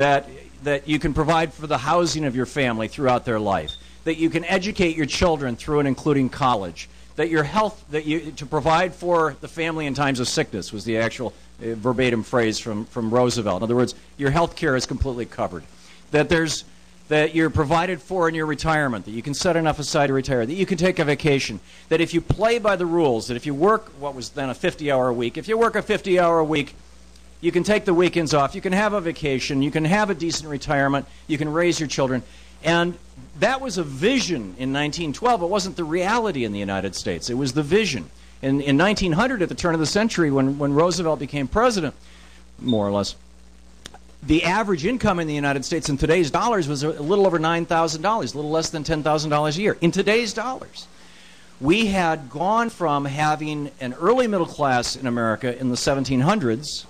that you can provide for the housing of your family throughout their life, that you can educate your children through and including college, that your health, to provide for the family in times of sickness was the actual verbatim phrase from Roosevelt. In other words, your health care is completely covered. That you're provided for in your retirement, that you can set enough aside to retire, that you can take a vacation, that if you play by the rules, that if you work what was then a 50-hour week, if you work a 50-hour week, you can take the weekends off, you can have a vacation, you can have a decent retirement, you can raise your children. And that was a vision in 1912. It wasn't the reality in the United States. It was the vision. In 1900, at the turn of the century, when Roosevelt became president, more or less, the average income in the United States in today's dollars was a little over $9,000, a little less than $10,000 a year. In today's dollars, we had gone from having an early middle class in America in the 1700s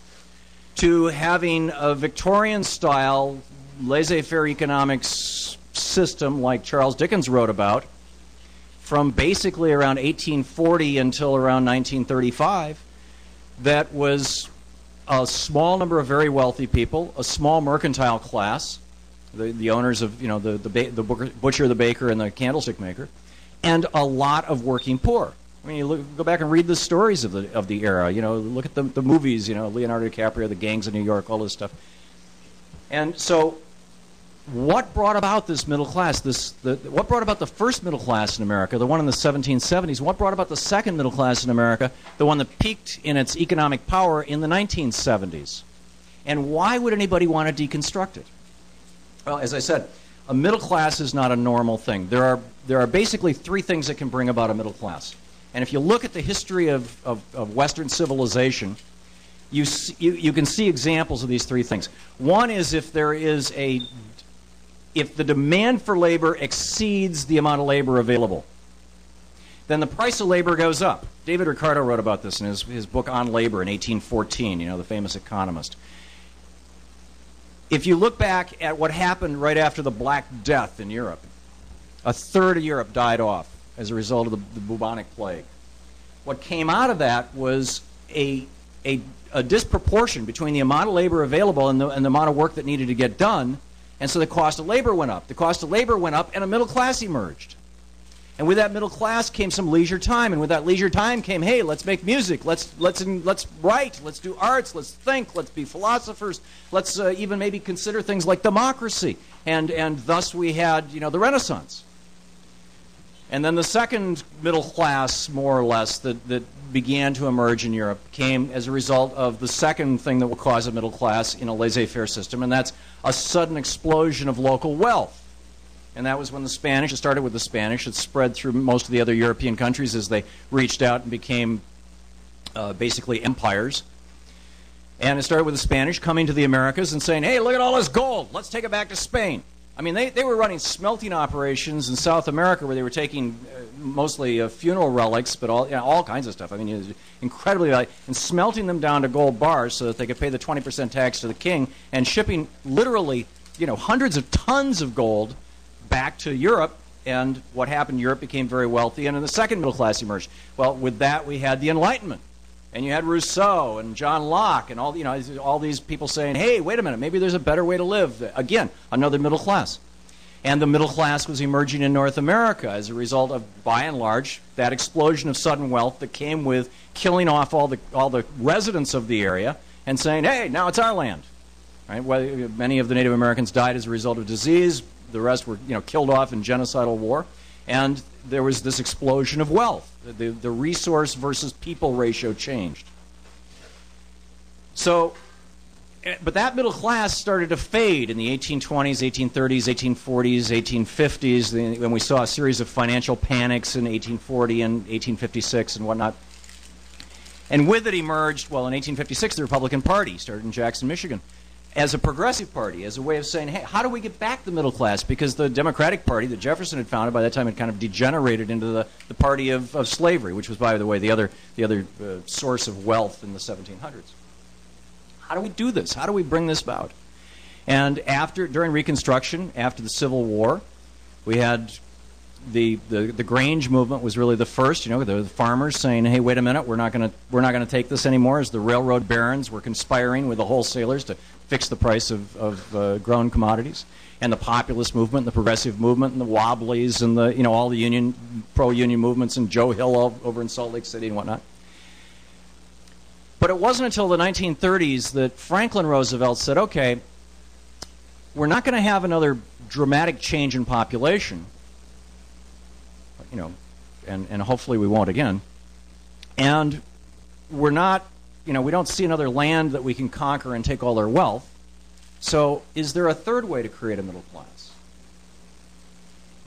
to having a Victorian-style laissez-faire economics system like Charles Dickens wrote about from basically around 1840 until around 1935 that was a small number of very wealthy people, a small mercantile class, the owners of, you know, the butcher, the baker, and the candlestick maker, and a lot of working poor. I mean, you go back and read the stories of the era. You know, look at the movies. You know, Leonardo DiCaprio, The Gangs of New York, all this stuff. And so, what brought about this middle class? What brought about the first middle class in America, the one in the 1770s? What brought about the second middle class in America, the one that peaked in its economic power in the 1970s? And why would anybody want to deconstruct it? Well, as I said, a middle class is not a normal thing. There are basically three things that can bring about a middle class. And if you look at the history of Western civilization, you can see examples of these three things. One is if the demand for labor exceeds the amount of labor available, then the price of labor goes up. David Ricardo wrote about this in his book On Labor in 1814, you know, the famous economist. If you look back at what happened right after the Black Death in Europe, a third of Europe died off as a result of the bubonic plague. What came out of that was a disproportion between the amount of labor available and the amount of work that needed to get done, and so the cost of labor went up. The cost of labor went up, and a middle class emerged. And with that middle class came some leisure time, and with that leisure time came, hey, let's make music, let's write, let's do arts, let's think, let's be philosophers, let's even maybe consider things like democracy, and thus we had, you know, the Renaissance. And then the second middle class, more or less, that began to emerge in Europe came as a result of the second thing that will cause a middle class in a laissez-faire system, and that's a sudden explosion of local wealth. And that was when the Spanish, it started with the Spanish, it spread through most of the other European countries as they reached out and became basically empires. And it started with the Spanish coming to the Americas and saying, hey, look at all this gold, let's take it back to Spain. I mean, they were running smelting operations in South America where they were taking mostly funeral relics, but all kinds of stuff. I mean, it was incredibly valuable, and smelting them down to gold bars so that they could pay the 20% tax to the king, and shipping literally, you know, hundreds of tons of gold back to Europe. And what happened? Europe became very wealthy, and then the second middle class emerged. Well, with that, we had the Enlightenment. And you had Rousseau and John Locke and all, you know, all these people saying, hey, wait a minute, maybe there's a better way to live. Again, another middle class. And the middle class was emerging in North America as a result of, by and large, that explosion of sudden wealth that came with killing off all the residents of the area and saying, hey, now it's our land. Right? Well, many of the Native Americans died as a result of disease. The rest were, you know, killed off in genocidal war. And there was this explosion of wealth. The resource versus people ratio changed. So, but that middle class started to fade in the 1820s, 1830s, 1840s, 1850s, when we saw a series of financial panics in 1840 and 1856 and whatnot. And with it emerged, well, in 1856, the Republican Party started in Jackson, Michigan, as a progressive party, as a way of saying, hey, how do we get back the middle class? Because the Democratic Party that Jefferson had founded by that time had kind of degenerated into the party of slavery, which was, by the way, the other source of wealth in the 1700s. How do we do this? How do we bring this about? And during Reconstruction, after the Civil War, we had the Grange movement was really the first. You know, the farmers saying, "Hey, wait a minute, we're not going to take this anymore." As the railroad barons were conspiring with the wholesalers to fix the price of grown commodities, and the populist movement, and the progressive movement, and the Wobblies, and the all the pro-union movements, and Joe Hill over in Salt Lake City and whatnot. But it wasn't until the 1930s that Franklin Roosevelt said, okay, we're not going to have another dramatic change in population, and hopefully we won't again, and we're not, we don't see another land that we can conquer and take all their wealth. So is there a third way to create a middle class?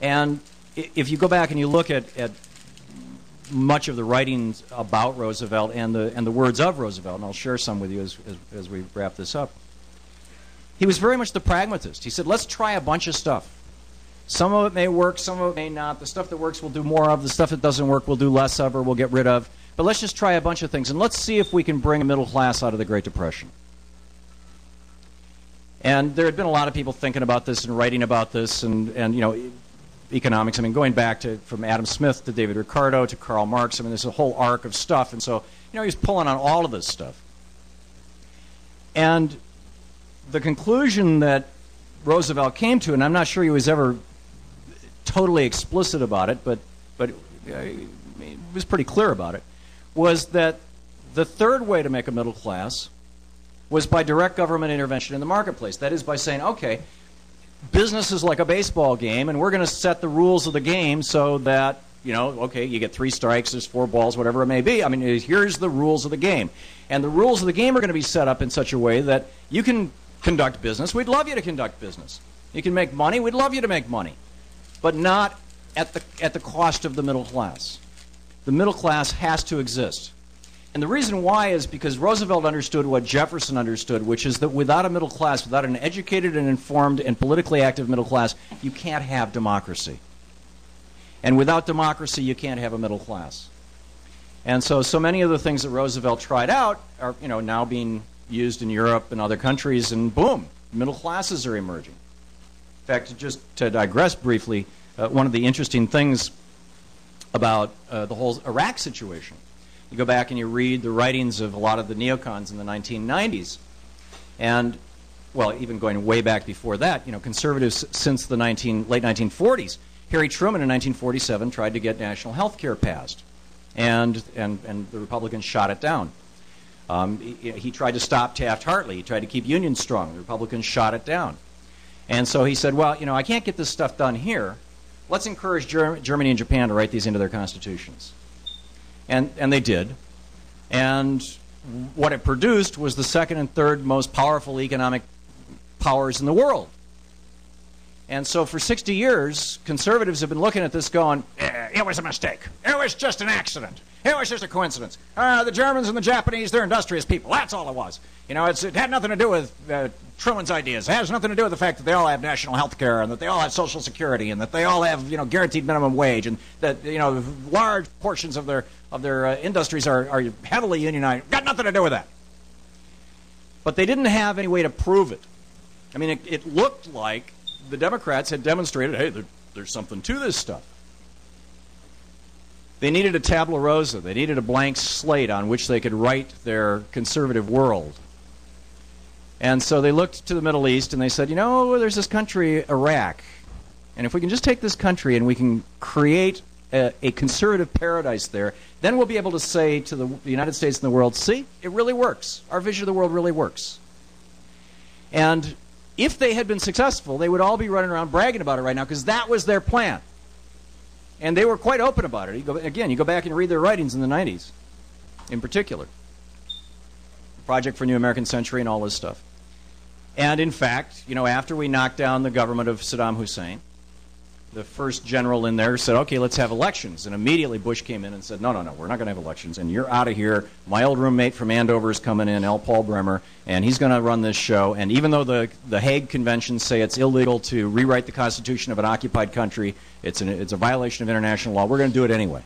And if you go back and you look at much of the writings about Roosevelt and the words of Roosevelt, and I'll share some with you as we wrap this up, he was very much the pragmatist. He said, let's try a bunch of stuff. Some of it may work, some of it may not. The stuff that works we'll do more of. The stuff that doesn't work we'll do less of or we'll get rid of. But let's just try a bunch of things, and let's see if we can bring a middle class out of the Great Depression. And there had been a lot of people thinking about this and writing about this and economics. I mean, going back from Adam Smith to David Ricardo to Karl Marx, I mean, there's a whole arc of stuff. And so, he was pulling on all of this stuff. And the conclusion that Roosevelt came to, and I'm not sure he was ever totally explicit about it, but he was pretty clear about it, was that the third way to make a middle class was by direct government intervention in the marketplace. That is, by saying, okay, business is like a baseball game, and we're going to set the rules of the game so that, okay, you get 3 strikes, there's 4 balls, whatever it may be. I mean, here's the rules of the game. And the rules of the game are going to be set up in such a way that you can conduct business. We'd love you to conduct business. You can make money. We'd love you to make money. But not at the cost of the middle class. The middle class has to exist. And the reason why is because Roosevelt understood what Jefferson understood, which is that without a middle class, without an educated and informed and politically active middle class, you can't have democracy. And without democracy, you can't have a middle class. And so many of the things that Roosevelt tried out are, now being used in Europe and other countries, and boom, middle classes are emerging. In fact, just to digress briefly, one of the interesting things about the whole Iraq situation, you go back and you read the writings of a lot of the neocons in the 1990s, and, well, even going way back before that, conservatives since the late 1940s. Harry Truman in 1947 tried to get national health care passed, and the Republicans shot it down. He tried to stop Taft-Hartley. He tried to keep unions strong. The Republicans shot it down. And so he said, well, I can't get this stuff done here. Let's encourage Germany and Japan to write these into their constitutions. And they did. And what it produced was the second and third most powerful economic powers in the world. And so for 60 years, conservatives have been looking at this going, it was a mistake. It was just an accident. It was just a coincidence. The Germans and the Japanese, they're industrious people. That's all it was. It had nothing to do with Truman's ideas. It has nothing to do with the fact that they all have national health care and that they all have Social Security and that they all have, guaranteed minimum wage and that, large portions of their industries are heavily unionized. Got nothing to do with that. But they didn't have any way to prove it. I mean, it looked like the Democrats had demonstrated, hey, there's something to this stuff. They needed a tabula rasa. They needed a blank slate on which they could write their conservative world. And so they looked to the Middle East and they said, there's this country, Iraq. And if we can just take this country and we can create a conservative paradise there, then we'll be able to say to the United States and the world, see, it really works. Our vision of the world really works. And if they had been successful, they would all be running around bragging about it right now because that was their plan. And they were quite open about it. You go back and read their writings in the 90s, in particular. Project for New American Century and all this stuff. And in fact, after we knocked down the government of Saddam Hussein, the first general in there said, okay, let's have elections. And immediately Bush came in and said, no, we're not going to have elections. And you're out of here. My old roommate from Andover is coming in, L. Paul Bremer, and he's going to run this show. And even though the Hague Conventions say it's illegal to rewrite the Constitution of an occupied country, it's a violation of international law, we're going to do it anyway.